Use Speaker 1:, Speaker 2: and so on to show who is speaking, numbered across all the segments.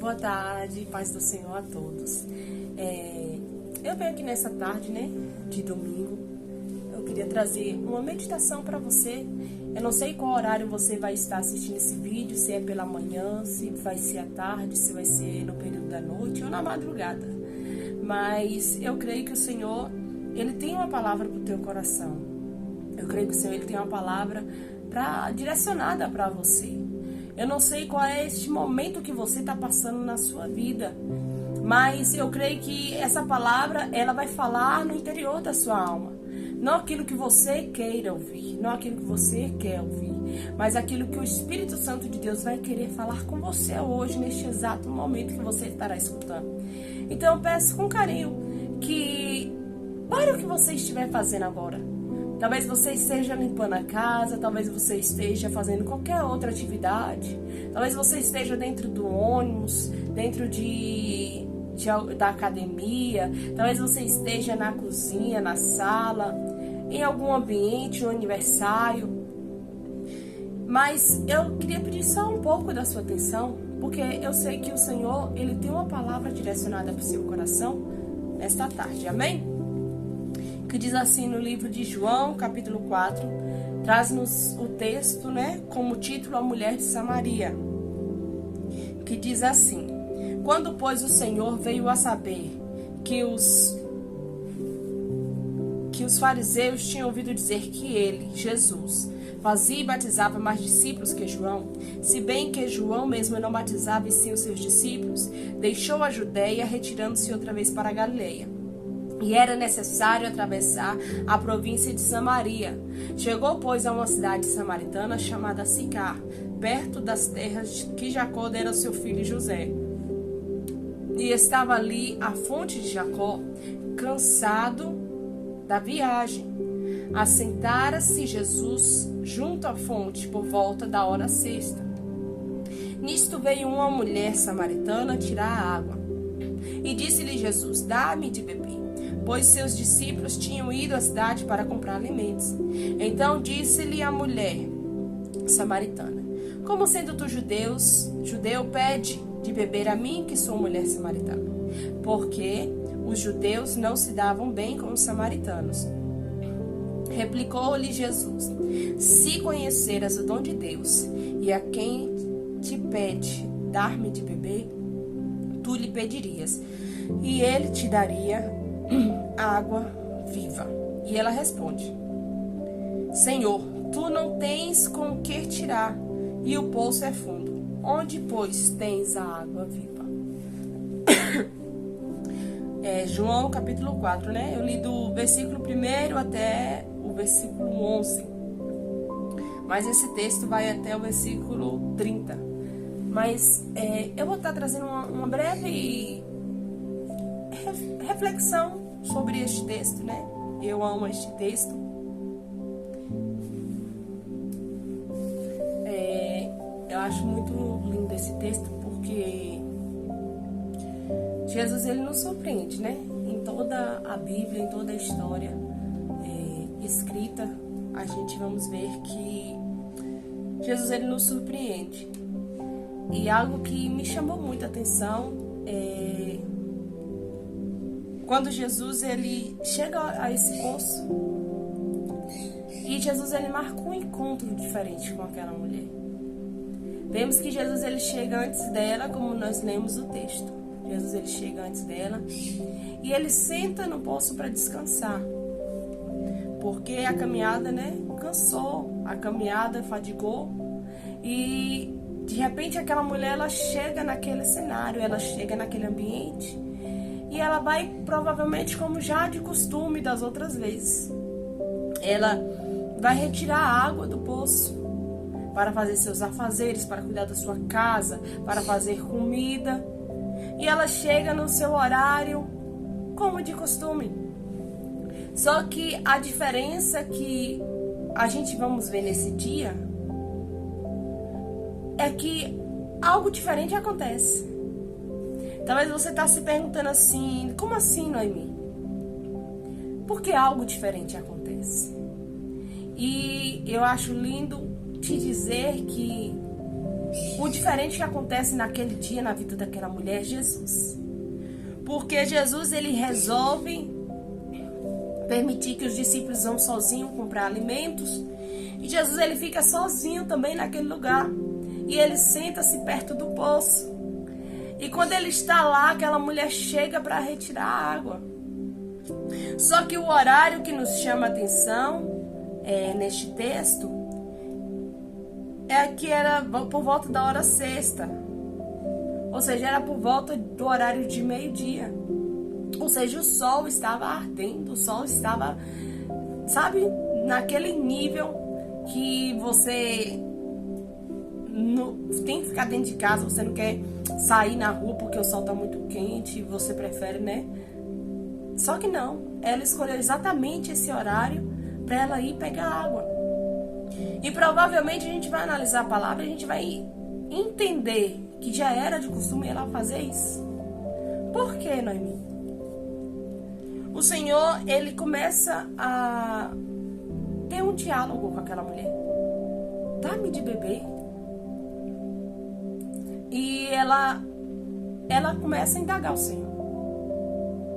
Speaker 1: Boa tarde, paz do Senhor a todos. Eu venho aqui nessa tarde, de domingo. Eu queria trazer uma meditação para você. Eu não sei qual horário você vai estar assistindo esse vídeo, se é pela manhã, se vai ser à tarde, se vai ser no período da noite ou na madrugada. Mas eu creio que o Senhor, Ele tem uma palavra para o teu coração. Eu creio que o Senhor, Ele tem uma palavra direcionada para você. Eu não sei qual é este momento que você está passando na sua vida, mas eu creio que essa palavra, ela vai falar no interior da sua alma. Não aquilo que você queira ouvir, não aquilo que você quer ouvir, mas aquilo que o Espírito Santo de Deus vai querer falar com você hoje, neste exato momento que você estará escutando. Então eu peço com carinho que pare o que você estiver fazendo agora. Talvez você esteja limpando a casa, talvez você esteja fazendo qualquer outra atividade, talvez você esteja dentro do ônibus, dentro da academia, talvez você esteja na cozinha, na sala, em algum ambiente, no aniversário. Mas eu queria pedir só um pouco da sua atenção, porque eu sei que o Senhor, Ele tem uma palavra direcionada para o seu coração nesta tarde, amém? Que diz assim no livro de João, capítulo 4, traz-nos o texto, como título, a mulher de Samaria, que diz assim: quando, pois, o Senhor veio a saber que os fariseus tinham ouvido dizer que ele, Jesus, fazia e batizava mais discípulos que João, se bem que João mesmo não batizava e sim os seus discípulos, deixou a Judéia, retirando-se outra vez para a Galileia. E era necessário atravessar a província de Samaria. Chegou, pois, a uma cidade samaritana chamada Sicar, perto das terras que Jacó dera ao seu filho José. E estava ali a fonte de Jacó, cansado da viagem. Assentara-se Jesus junto à fonte por volta da hora sexta. Nisto veio uma mulher samaritana tirar a água. E disse-lhe Jesus: dá-me de beber. Pois seus discípulos tinham ido à cidade para comprar alimentos. Então disse-lhe a mulher samaritana: como sendo tu judeu, pede de beber a mim, que sou mulher samaritana? Porque os judeus não se davam bem com os samaritanos. Replicou-lhe Jesus: se conheceras o dom de Deus, e a quem te pede dar-me de beber, tu lhe pedirias, e ele te daria água viva. E ela responde: Senhor, tu não tens com que tirar, e o poço é fundo. Onde, pois, tens a água viva? João capítulo 4, Eu li do versículo 1 até o versículo 11. Mas esse texto vai até o versículo 30. Mas eu vou estar trazendo uma breve reflexão sobre este texto, Eu amo este texto. Eu acho muito lindo esse texto porque Jesus, Ele nos surpreende, Em toda a Bíblia, em toda a história escrita, a gente vamos ver que Jesus, Ele nos surpreende. E algo que me chamou muita atenção é quando Jesus, ele chega a esse poço e Jesus, ele marca um encontro diferente com aquela mulher. Vemos que Jesus, ele chega antes dela, como nós lemos o texto. Jesus, ele chega antes dela e ele senta no poço para descansar. Porque a caminhada, cansou, a caminhada fadigou e de repente aquela mulher, ela chega naquele cenário, ela chega naquele ambiente. E ela vai, provavelmente, como já de costume das outras vezes, ela vai retirar a água do poço para fazer seus afazeres, para cuidar da sua casa, para fazer comida. E ela chega no seu horário, como de costume. Só que a diferença que a gente vamos ver nesse dia é que algo diferente acontece. Talvez você está se perguntando assim: como assim, Noemi? Por que algo diferente acontece? E eu acho lindo te dizer que o diferente que acontece naquele dia na vida daquela mulher é Jesus. Porque Jesus, ele resolve permitir que os discípulos vão sozinhos comprar alimentos. E Jesus, ele fica sozinho também naquele lugar. E ele senta-se perto do poço. E quando ele está lá, aquela mulher chega para retirar a água. Só que o horário que nos chama a atenção neste texto é que era por volta da hora sexta. Ou seja, era por volta do horário de meio-dia. Ou seja, o sol estava ardendo, o sol estava, sabe, naquele nível que você tem que ficar dentro de casa, você não quer sair na rua porque o sol está muito quente, você prefere, né? Só que não, ela escolheu exatamente esse horário para ela ir pegar água. E provavelmente a gente vai analisar a palavra e a gente vai entender que já era de costume ela fazer isso. Por que, Noemi? O Senhor, ele começa a ter um diálogo com aquela mulher. Dá-me de beber. E ela começa a indagar o Senhor.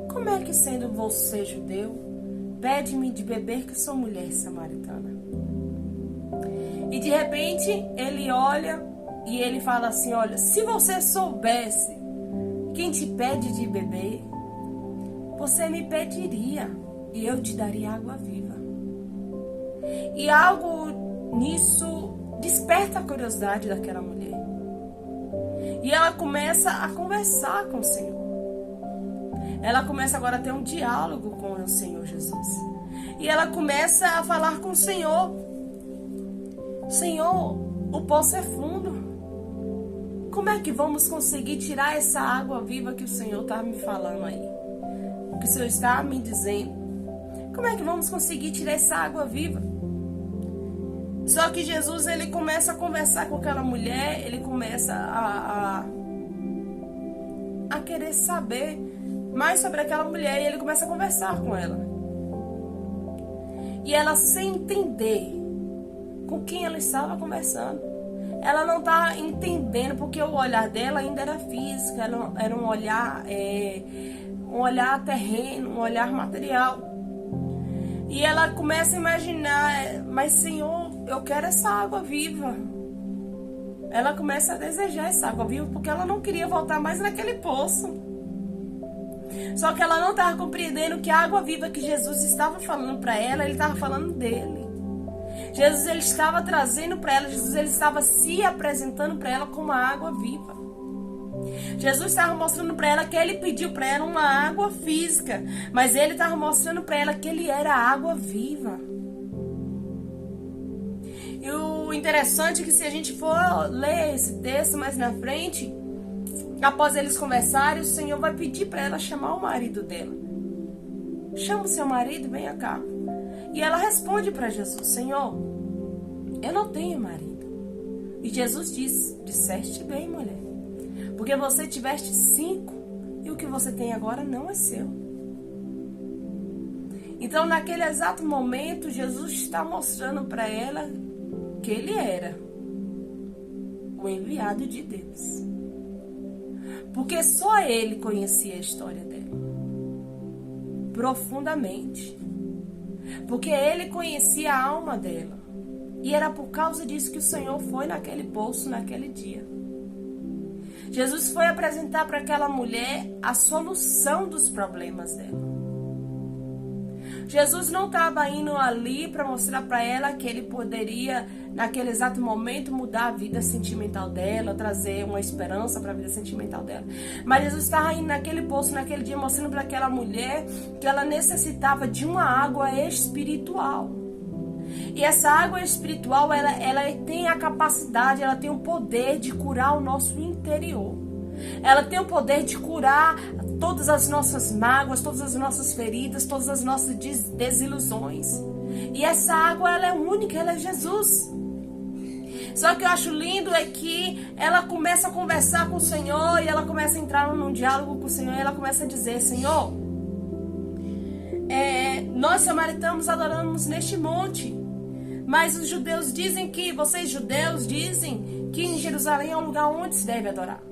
Speaker 1: Como é que, sendo você judeu, pede-me de beber que sou mulher samaritana? E de repente ele olha e ele fala assim: olha, se você soubesse quem te pede de beber, você me pediria e eu te daria água viva. E algo nisso desperta a curiosidade daquela mulher. E ela começa a conversar com o Senhor. Ela começa agora a ter um diálogo com o Senhor Jesus. E ela começa a falar com o Senhor. Senhor, o poço é fundo. Como é que vamos conseguir tirar essa água viva que o Senhor está me falando aí? Que o Senhor está me dizendo? Como é que vamos conseguir tirar essa água viva? Só que Jesus, ele começa a conversar com aquela mulher, ele começa a querer saber mais sobre aquela mulher e ele começa a conversar com ela. E ela, sem entender com quem ela estava conversando, ela não está entendendo, porque o olhar dela ainda era físico, era um olhar terreno, um olhar material. E ela começa a imaginar: mas Senhor, eu quero essa água viva. Ela começa a desejar essa água viva, porque ela não queria voltar mais naquele poço. Só que ela não estava compreendendo que a água viva que Jesus estava falando para ela, ele estava falando dele. Jesus, ele estava trazendo para ela, Jesus, ele estava se apresentando para ela como uma água viva. Jesus estava mostrando para ela que ele pediu para ela uma água física, mas ele estava mostrando para ela que ele era a água viva. E o interessante é que, se a gente for ler esse texto mais na frente, após eles conversarem, o Senhor vai pedir para ela chamar o marido dela. Chama o seu marido, venha cá. E ela responde para Jesus: Senhor, eu não tenho marido. E Jesus diz: disseste bem, mulher, porque você tiveste 5 e o que você tem agora não é seu. Então, naquele exato momento, Jesus está mostrando para ela que ele era o enviado de Deus. Porque só ele conhecia a história dela profundamente. Porque ele conhecia a alma dela. E era por causa disso que o Senhor foi naquele poço naquele dia. Jesus foi apresentar para aquela mulher a solução dos problemas dela. Jesus não estava indo ali para mostrar para ela que ele poderia, naquele exato momento, mudar a vida sentimental dela, trazer uma esperança para a vida sentimental dela. Mas Jesus estava indo naquele poço, naquele dia, mostrando para aquela mulher que ela necessitava de uma água espiritual. E essa água espiritual, ela tem a capacidade, ela tem o poder de curar o nosso interior. Ela tem o poder de curar todas as nossas mágoas, todas as nossas feridas, todas as nossas desilusões. E essa água, ela é única, ela é Jesus. Só que eu acho lindo é que ela começa a conversar com o Senhor e ela começa a entrar num diálogo com o Senhor e ela começa a dizer: Senhor, nós samaritanos adoramos neste monte, mas os judeus dizem que, vocês judeus dizem que em Jerusalém é um lugar onde se deve adorar.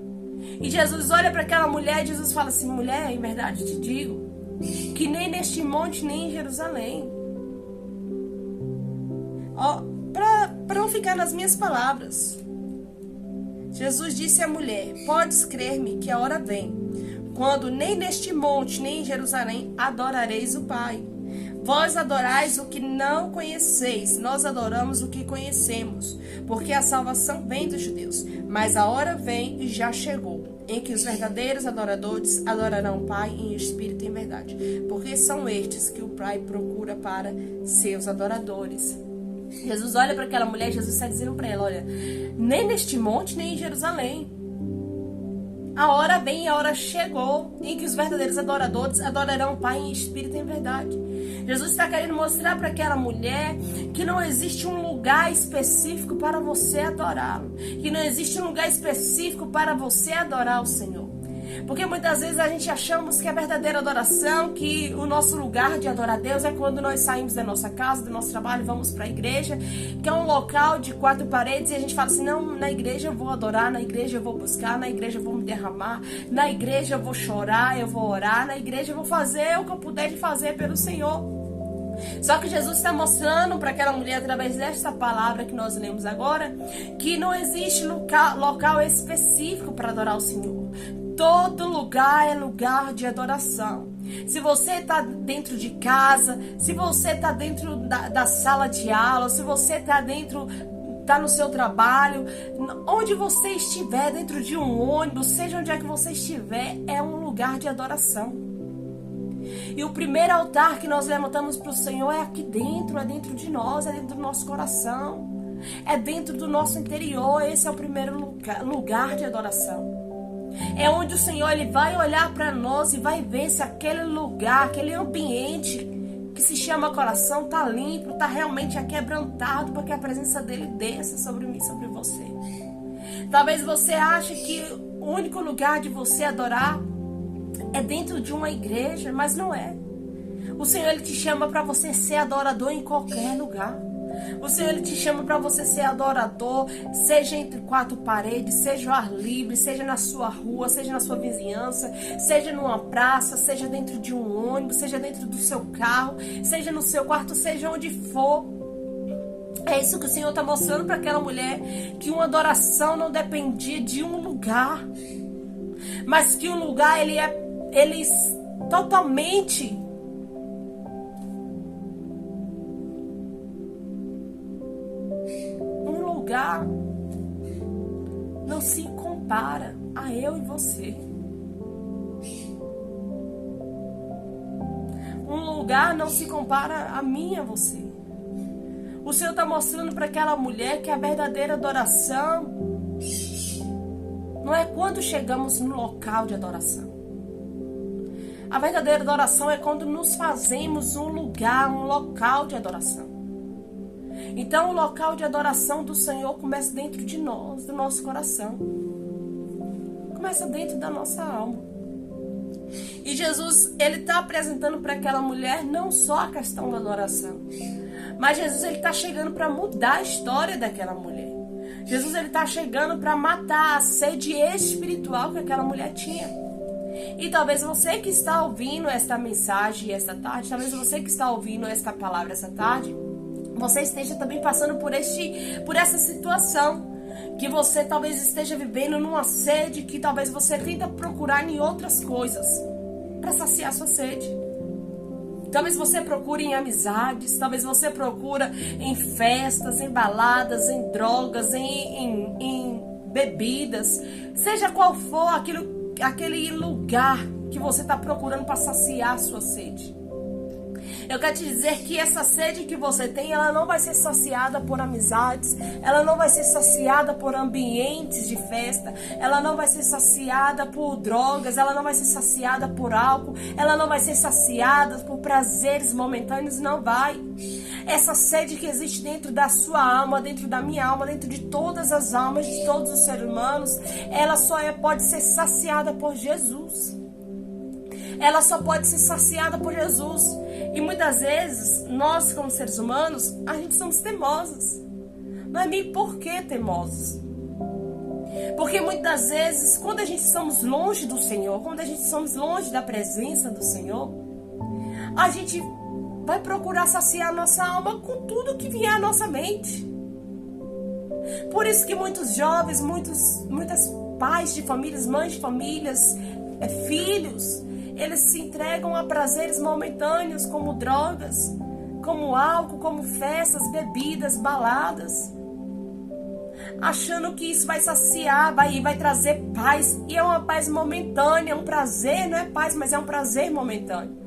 Speaker 1: E Jesus olha para aquela mulher e Jesus fala assim: mulher, em verdade te digo, que nem neste monte, nem em Jerusalém. Para não ficar nas minhas palavras, Jesus disse à mulher: podes crer-me que a hora vem, quando nem neste monte, nem em Jerusalém adorareis o Pai. Vós adorais o que não conheceis, nós adoramos o que conhecemos, porque a salvação vem dos judeus. Mas a hora vem e já chegou, em que os verdadeiros adoradores adorarão o Pai em espírito e em verdade, porque são estes que o Pai procura para seus adoradores. Jesus olha para aquela mulher, Jesus está dizendo para ela: olha, nem neste monte, nem em Jerusalém. A hora vem e a hora chegou em que os verdadeiros adoradores adorarão o Pai em espírito e em verdade. Jesus está querendo mostrar para aquela mulher que não existe um lugar específico para você adorá-lo. Que não existe um lugar específico para você adorar o Senhor. Porque muitas vezes a gente achamos que a verdadeira adoração, que o nosso lugar de adorar a Deus é quando nós saímos da nossa casa, do nosso trabalho, vamos para a igreja, que é um local de 4 paredes, e a gente fala assim: não, na igreja eu vou adorar, na igreja eu vou buscar, na igreja eu vou me derramar, na igreja eu vou chorar, eu vou orar, na igreja eu vou fazer o que eu puder de fazer pelo Senhor. Só que Jesus está mostrando para aquela mulher, através desta palavra que nós lemos agora, que não existe local específico para adorar o Senhor. Todo lugar é lugar de adoração. Se você está dentro de casa, se você está dentro da sala de aula, se você está no seu trabalho, onde você estiver, dentro de um ônibus, seja onde é que você estiver, é um lugar de adoração. E o primeiro altar que nós levantamos para o Senhor é aqui dentro, é dentro de nós, é dentro do nosso coração, é dentro do nosso interior. Esse é o primeiro lugar de adoração. É onde o Senhor ele vai olhar para nós e vai ver se aquele lugar, aquele ambiente que se chama coração está limpo, está realmente aquebrantado, para que a presença dele desça sobre mim, sobre você. Talvez você ache que o único lugar de você adorar é dentro de uma igreja, mas não é. O Senhor ele te chama para você ser adorador em qualquer lugar. O Senhor ele te chama para você ser adorador, seja entre 4 paredes, seja ao ar livre, seja na sua rua, seja na sua vizinhança, seja numa praça, seja dentro de um ônibus, seja dentro do seu carro, seja no seu quarto, seja onde for. É isso que o Senhor está mostrando para aquela mulher, que uma adoração não dependia de um lugar, mas que o lugar ele totalmente não se compara a eu e você. Um lugar não se compara a mim e a você. O Senhor está mostrando para aquela mulher que a verdadeira adoração não é quando chegamos no local de adoração. A verdadeira adoração é quando nos fazemos um lugar, um local de adoração. Então o local de adoração do Senhor começa dentro de nós, do nosso coração. Começa dentro da nossa alma. E Jesus, ele está apresentando para aquela mulher não só a questão da adoração, mas Jesus, ele está chegando para mudar a história daquela mulher. Jesus, ele está chegando para matar a sede espiritual que aquela mulher tinha. E talvez você que está ouvindo esta mensagem esta tarde, talvez você que está ouvindo esta palavra esta tarde, você esteja também passando por essa situação, que você talvez esteja vivendo numa sede que talvez você tenta procurar em outras coisas para saciar sua sede. Talvez você procure em amizades, talvez você procura em festas, em baladas, em drogas, em bebidas, seja qual for aquele lugar que você está procurando para saciar a sua sede. Eu quero te dizer que essa sede que você tem, ela não vai ser saciada por amizades, ela não vai ser saciada por ambientes de festa, ela não vai ser saciada por drogas, ela não vai ser saciada por álcool, ela não vai ser saciada por prazeres momentâneos, não vai. Essa sede que existe dentro da sua alma, dentro da minha alma, dentro de todas as almas, de todos os seres humanos, ela só pode ser saciada por Jesus. Ela só pode ser saciada por Jesus. E muitas vezes, nós como seres humanos, a gente somos teimosos. Não é nem por que teimosos. Porque muitas das vezes, quando a gente estamos longe do Senhor, quando a gente estamos longe da presença do Senhor, a gente vai procurar saciar a nossa alma com tudo que vier à nossa mente. Por isso que muitos jovens, muitas pais de famílias, mães de famílias, filhos, eles se entregam a prazeres momentâneos como drogas, como álcool, como festas, bebidas, baladas, achando que isso vai saciar, vai trazer paz. E é uma paz momentânea, é um prazer, não é paz, mas é um prazer momentâneo.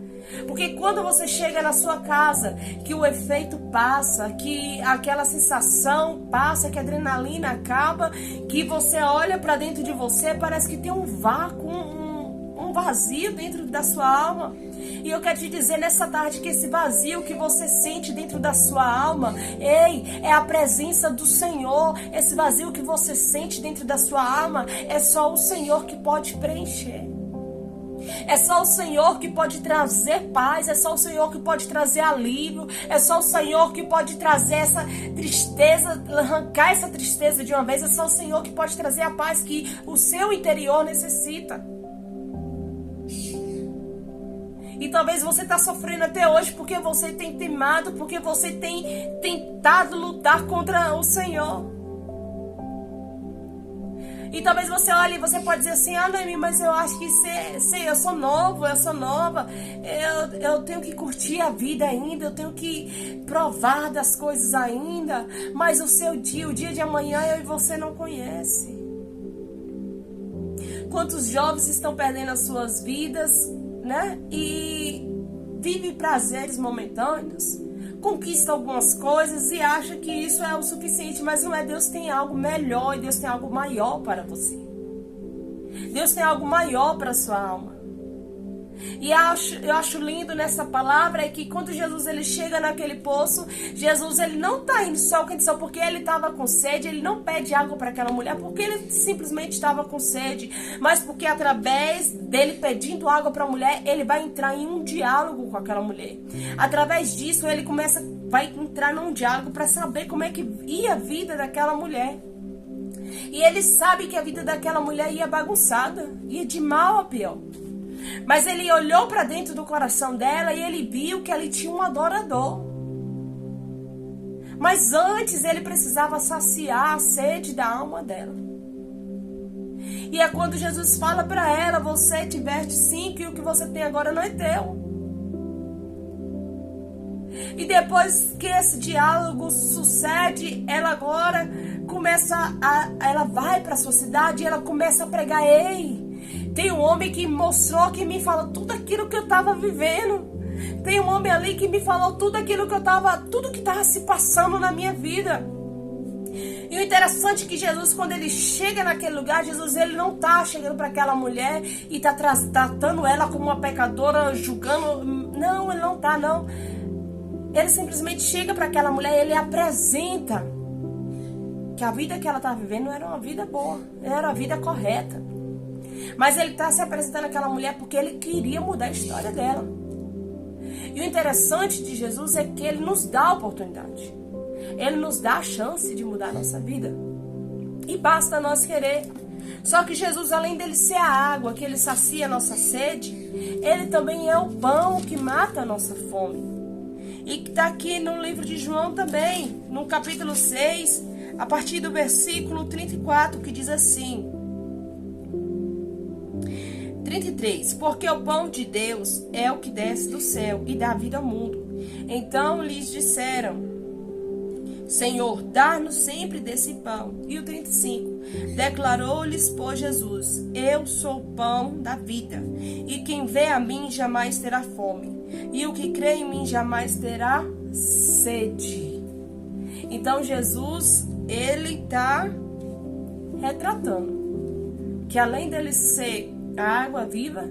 Speaker 1: Porque quando você chega na sua casa, que o efeito passa, que aquela sensação passa, que a adrenalina acaba, que você olha para dentro de você, parece que tem um vácuo, um vazio dentro da sua alma. E eu quero te dizer nessa tarde que esse vazio que você sente dentro da sua alma, é a presença do Senhor. Esse vazio que você sente dentro da sua alma, é só o Senhor que pode preencher. É só o Senhor que pode trazer paz, é só o Senhor que pode trazer alívio, é só o Senhor que pode trazer essa tristeza, arrancar essa tristeza de uma vez, é só o Senhor que pode trazer a paz que o seu interior necessita. E talvez você está sofrendo até hoje porque você tem teimado, porque você tem tentado lutar contra o Senhor. E talvez você olhe e você pode dizer assim, Noemi, mas eu acho que eu sou novo, eu sou nova, eu tenho que curtir a vida ainda, eu tenho que provar das coisas ainda, mas o seu dia, o dia de amanhã eu e você não conhece. Quantos jovens estão perdendo as suas vidas, né? E vivem prazeres momentâneos, conquista algumas coisas e acha que isso é o suficiente, mas não é. Deus tem algo melhor e Deus tem algo maior para você. Deus tem algo maior para a sua alma. E eu acho lindo nessa palavra é que quando Jesus ele chega naquele poço, Jesus ele não está indo só porque ele estava com sede, ele não pede água para aquela mulher porque ele simplesmente estava com sede, mas porque através dele pedindo água para a mulher, ele vai entrar em um diálogo com aquela mulher. Através disso ele vai entrar num diálogo para saber como é que ia a vida daquela mulher. E ele sabe que a vida daquela mulher ia bagunçada, ia de mal a pior. Mas ele olhou para dentro do coração dela e ele viu que ali tinha um adorador. Mas antes ele precisava saciar a sede da alma dela. E é quando Jesus fala para ela, você tiveste 5 e o que você tem agora não é teu. E depois que esse diálogo sucede, ela agora ela vai para sua cidade e ela começa a pregar, tem um homem que mostrou, que me falou tudo aquilo que eu estava vivendo. Tem um homem ali que me falou tudo aquilo que tudo que estava se passando na minha vida. E o interessante é que Jesus, quando ele chega naquele lugar, Jesus ele não está chegando para aquela mulher e está tratando ela como uma pecadora, julgando. Não, ele não está, não. Ele simplesmente chega para aquela mulher e ele apresenta que a vida que ela estava vivendo não era uma vida boa, era a vida correta. Mas ele está se apresentando àquela mulher porque ele queria mudar a história dela. E o interessante de Jesus é que ele nos dá a oportunidade. Ele nos dá a chance de mudar a nossa vida. E basta nós querer. Só que Jesus, além dele ser a água que ele sacia a nossa sede, ele também é o pão que mata a nossa fome. E que está aqui no livro de João também, no capítulo 6, a partir do versículo 34, que diz assim... 33. Porque o pão de Deus é o que desce do céu e dá vida ao mundo. Então lhes disseram, Senhor, dá-nos sempre desse pão. E o 35. Declarou-lhes, pois, Jesus, eu sou o pão da vida, e quem vê a mim jamais terá fome, e o que crê em mim jamais terá sede. Então Jesus, ele está retratando que além dele ser a água viva,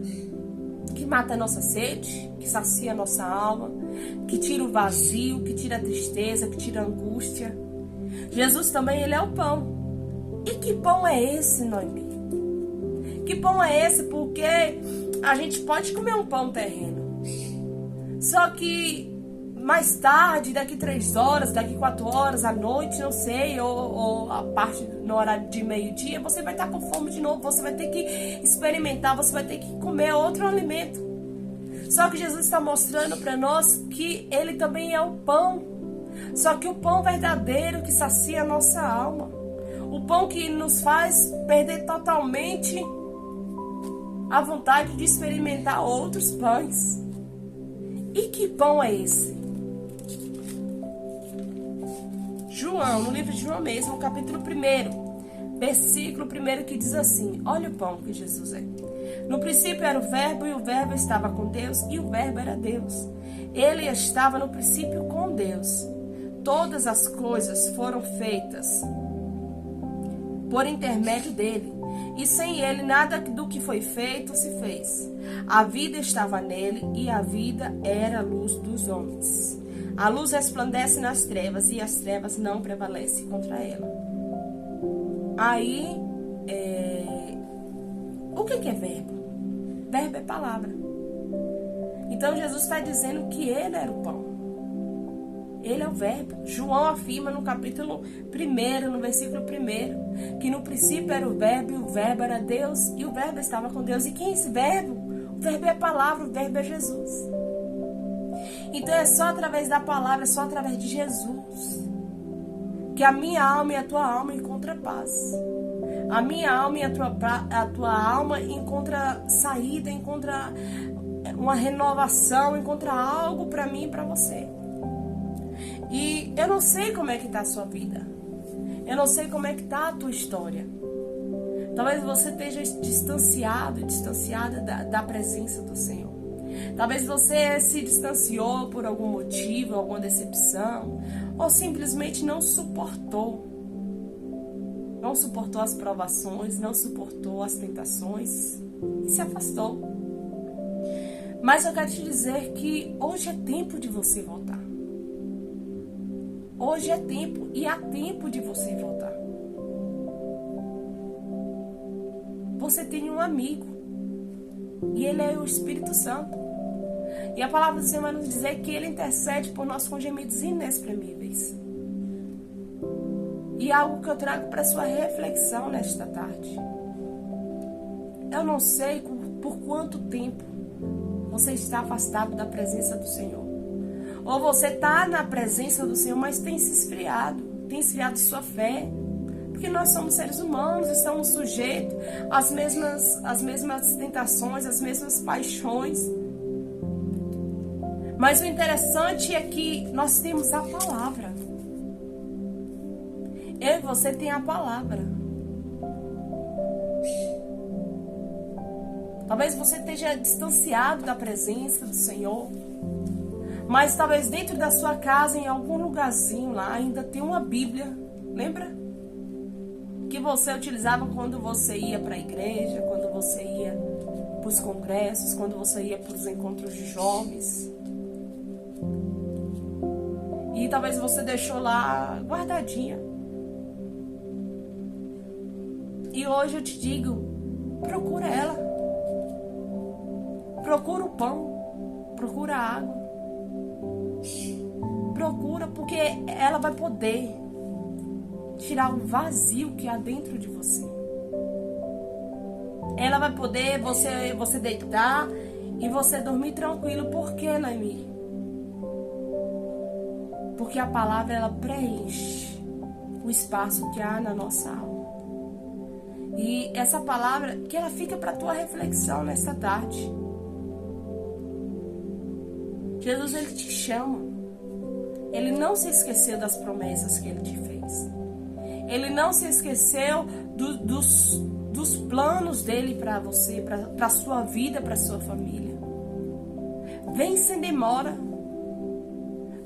Speaker 1: que mata a nossa sede, que sacia a nossa alma, que tira o vazio, que tira a tristeza, que tira a angústia. Jesus também, ele é o pão. E que pão é esse, Noemi? Que pão é esse? Porque a gente pode comer um pão terreno. Só que mais tarde, daqui 3 horas, daqui 4 horas, à noite, não sei, ou a parte no horário de meio-dia, você vai estar com fome de novo, você vai ter que experimentar, você vai ter que comer outro alimento. Só que Jesus está mostrando para nós que Ele também é o pão. Só que o pão verdadeiro que sacia a nossa alma. O pão que nos faz perder totalmente a vontade de experimentar outros pães. E que pão é esse? João, no livro de João mesmo, capítulo 1, versículo 1, que diz assim: olha o pão que Jesus é. No princípio era o verbo, e o verbo estava com Deus, e o verbo era Deus. Ele estava no princípio com Deus. Todas as coisas foram feitas por intermédio dele, e sem ele nada do que foi feito se fez. A vida estava nele, e a vida era a luz dos homens. A luz resplandece nas trevas, e as trevas não prevalecem contra ela. Aí, o que é verbo? Verbo é palavra. Então Jesus está dizendo que ele era o pão. Ele é o verbo. João afirma no capítulo 1, no versículo 1, que no princípio era o verbo, e o verbo era Deus, e o verbo estava com Deus. E quem é esse verbo? O verbo é a palavra, o verbo é Jesus. Então é só através da palavra, é só através de Jesus que a minha alma e a tua alma encontram paz. A minha alma e a tua alma encontra saída, encontra uma renovação, encontra algo para mim e para você. E eu não sei como é que está a sua vida. Eu não sei como é que está a tua história. Talvez você esteja distanciada da presença do Senhor. Talvez você se distanciou por algum motivo, alguma decepção, ou simplesmente não suportou. Não suportou as provações, não suportou as tentações e se afastou. Mas eu quero te dizer que hoje é tempo de você voltar. Hoje é tempo e há tempo de você voltar. Você tem um amigo e ele é o Espírito Santo. E a palavra do Senhor vai nos dizer que ele intercede por nós com gemidos inexprimíveis. E algo que eu trago para sua reflexão nesta tarde. Eu não sei por quanto tempo você está afastado da presença do Senhor. Ou você está na presença do Senhor, mas tem se esfriado sua fé. Porque nós somos seres humanos, estamos sujeitos às mesmas tentações, às mesmas paixões. Mas o interessante é que nós temos a palavra. Eu e você tem a palavra. Talvez você esteja distanciado da presença do Senhor. Mas talvez dentro da sua casa, em algum lugarzinho lá, ainda tem uma Bíblia. Lembra? Que você utilizava quando você ia para a igreja, quando você ia para os congressos, quando você ia para os encontros de jovens. E talvez você deixou lá guardadinha. E hoje eu te digo, procura ela. Procura o pão. Procura a água. Procura, porque ela vai poder tirar o vazio que há dentro de você. Ela vai poder você deitar e você dormir tranquilo. Por quê, Naimi? Porque a palavra, ela preenche o espaço que há na nossa alma. E essa palavra, que ela fica para a tua reflexão nesta tarde. Jesus, ele te chama. Ele não se esqueceu das promessas que ele te fez. Ele não se esqueceu dos planos dele para você, para a sua vida, para a sua família. Vem sem demora.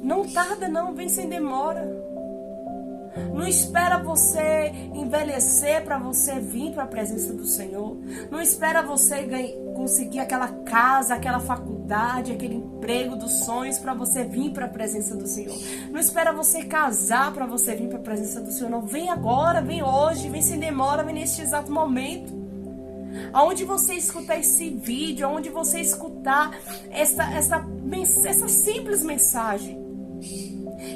Speaker 1: Não tarda não, vem sem demora. Não espera você envelhecer para você vir para a presença do Senhor. Não espera você conseguir aquela casa, aquela faculdade, aquele emprego dos sonhos para você vir para a presença do Senhor. Não espera você casar para você vir para a presença do Senhor. Não, vem agora, vem hoje, vem sem demora, vem neste exato momento. Aonde você escutar esse vídeo, aonde você escutar essa simples mensagem,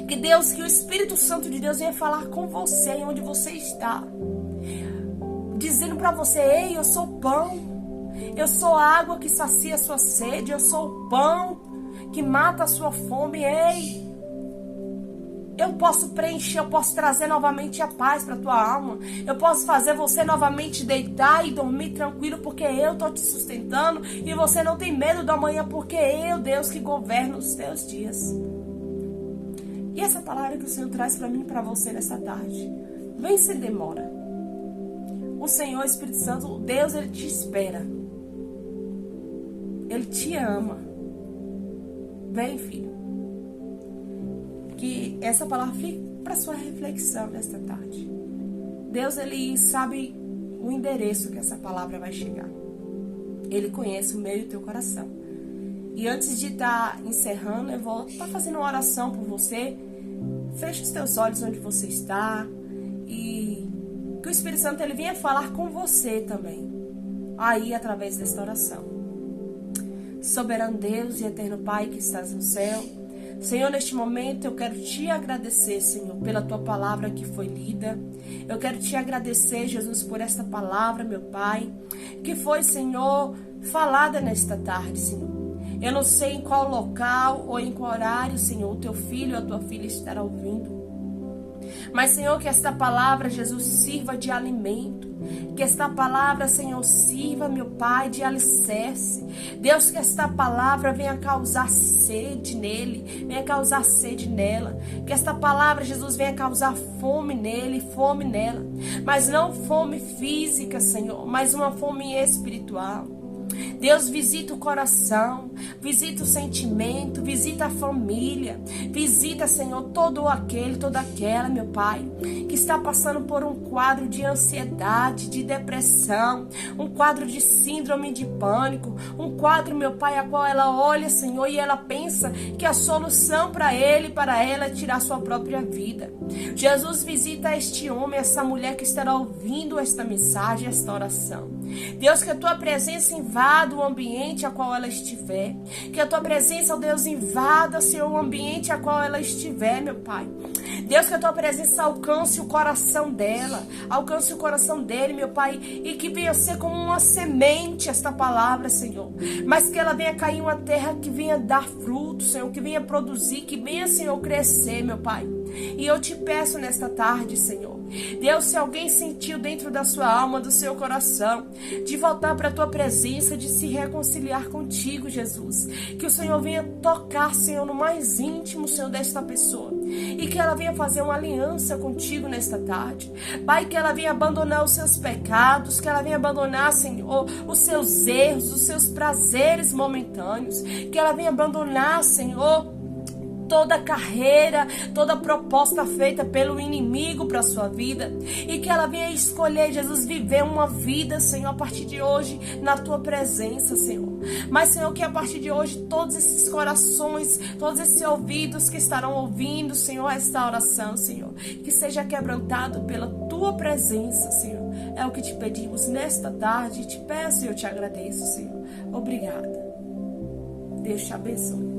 Speaker 1: Que o Espírito Santo de Deus venha falar com você, onde você está. Dizendo para você, ei, eu sou pão. Eu sou a água que sacia a sua sede. Eu sou o pão que mata a sua fome. Ei, eu posso preencher, eu posso trazer novamente a paz para tua alma. Eu posso fazer você novamente deitar e dormir tranquilo, porque eu estou te sustentando. E você não tem medo do amanhã, porque eu, Deus, que governo os teus dias. E essa palavra que o Senhor traz para mim e para você nessa tarde, vem sem demora. O Senhor, Espírito Santo, Deus, Ele te espera. Ele te ama. Vem, filho. Que essa palavra fique para sua reflexão nesta tarde. Deus, Ele sabe o endereço que essa palavra vai chegar. Ele conhece o meio do teu coração. E antes de estar encerrando, eu vou estar fazendo uma oração por você. Feche os teus olhos onde você está. E que o Espírito Santo, Ele venha falar com você também. Aí, através desta oração. Soberano Deus e eterno Pai que estás no céu. Senhor, neste momento eu quero te agradecer, Senhor, pela tua palavra que foi lida. Eu quero te agradecer, Jesus, por esta palavra, meu Pai, que foi, Senhor, falada nesta tarde, Senhor. Eu não sei em qual local ou em qual horário, Senhor, o teu filho ou a tua filha estará ouvindo. Mas, Senhor, que esta palavra, Jesus, sirva de alimento. Que esta palavra, Senhor, sirva, meu Pai, de alicerce. Deus, que esta palavra venha causar sede nele, venha causar sede nela. Que esta palavra, Jesus, venha causar fome nele, fome nela. Mas não fome física, Senhor, mas uma fome espiritual. Deus, visita o coração, visita o sentimento, visita a família, visita, Senhor, todo aquele, toda aquela, meu Pai, que está passando por um quadro de ansiedade, de depressão, um quadro de síndrome de pânico, um quadro, meu Pai, a qual ela olha, Senhor, e ela pensa que a solução para ele, para ela, é tirar sua própria vida. Jesus, visita este homem, essa mulher que estará ouvindo esta mensagem, esta oração. Deus, que a tua presença invada o ambiente a qual ela estiver. Que a tua presença, ó Deus, invada, Senhor, o ambiente a qual ela estiver, meu Pai. Deus, que a tua presença alcance o coração dela, alcance o coração dele, meu Pai, e que venha ser como uma semente esta palavra, Senhor. Mas que ela venha cair em uma terra que venha dar fruto, Senhor, que venha produzir, que venha, Senhor, crescer, meu Pai. E eu te peço nesta tarde, Senhor, Deus, se alguém sentiu dentro da sua alma, do seu coração, de voltar para a tua presença, de se reconciliar contigo, Jesus, que o Senhor venha tocar, Senhor, no mais íntimo, Senhor, desta pessoa, e que ela venha fazer uma aliança contigo nesta tarde. Pai, que ela venha abandonar os seus pecados, que ela venha abandonar, Senhor, os seus erros, os seus prazeres momentâneos, que ela venha abandonar, Senhor, toda carreira, toda proposta feita pelo inimigo para a sua vida, e que ela venha escolher, Jesus, viver uma vida, Senhor, a partir de hoje, na tua presença, Senhor. Mas, Senhor, que a partir de hoje, todos esses corações, todos esses ouvidos que estarão ouvindo, Senhor, esta oração, Senhor, que seja quebrantado pela tua presença, Senhor. É o que te pedimos nesta tarde, te peço e eu te agradeço, Senhor. Obrigada. Deus te abençoe.